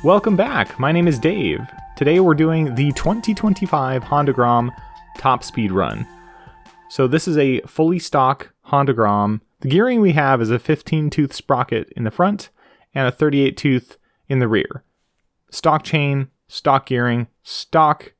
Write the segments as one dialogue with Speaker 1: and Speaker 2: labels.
Speaker 1: Welcome back, my name is Dave. Today we're doing the 2025 Honda Grom Top Speed Run. So this is a fully stock Honda Grom. The gearing we have is a 15-tooth sprocket in the front and a 38-tooth in the rear. Stock chain, stock gearing, stock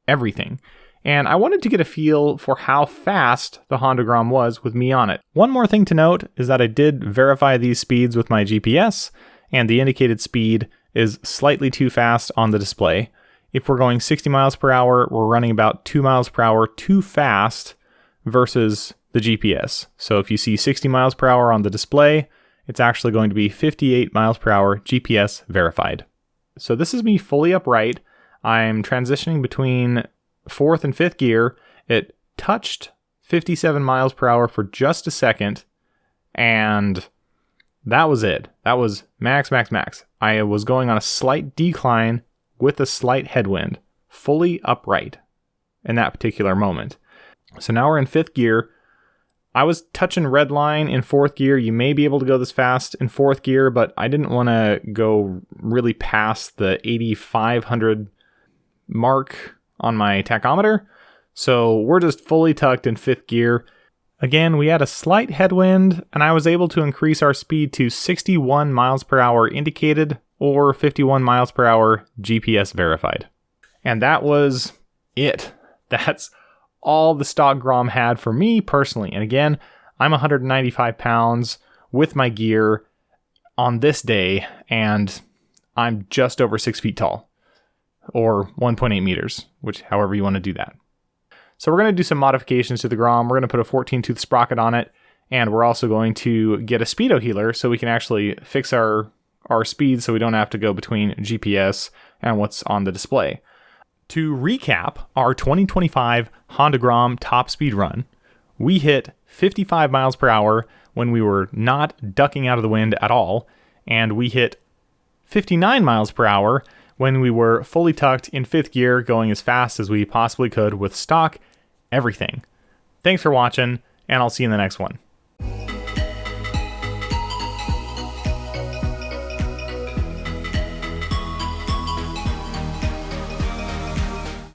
Speaker 1: everything. And I wanted to get a feel for how fast the Honda Grom was with me on it. One more thing to note is that I did verify these speeds with my GPS, and the indicated speed is slightly too fast on the display. If we're going 60 miles per hour, we're running about 2 miles per hour too fast versus the GPS. So if you see 60 miles per hour on the display, it's actually going to be 58 miles per hour GPS verified. So this is me fully upright. I'm transitioning between fourth and fifth gear. It touched 57 miles per hour for just a second, and that was it. That was max. I was going on a slight decline with a slight headwind, fully upright in that particular moment. So now we're in fifth gear. I was touching red line in fourth gear. You may be able to go this fast in fourth gear, but I didn't want to go really past the 8,500 mark on my tachometer. So we're just fully tucked in fifth gear. Again, we had a slight headwind, and I was able to increase our speed to 61 miles per hour indicated or 51 miles per hour GPS verified. And that was it. That's all the stock Grom had for me personally. And again, I'm 195 pounds with my gear on this day, and I'm just over 6 feet tall, or 1.8 meters, which however you want to do that. So we're going to do some modifications to the Grom. We're going to put a 14-tooth sprocket on it, and we're also going to get a speedo healer so we can actually fix our speed so we don't have to go between GPS and what's on the display. To recap our 2025 Honda Grom Top Speed Run, we hit 55 miles per hour when we were not ducking out of the wind at all, and we hit 59 miles per hour when we were fully tucked in fifth gear, going as fast as we possibly could with stock everything. Thanks for watching, and I'll see you in the next one.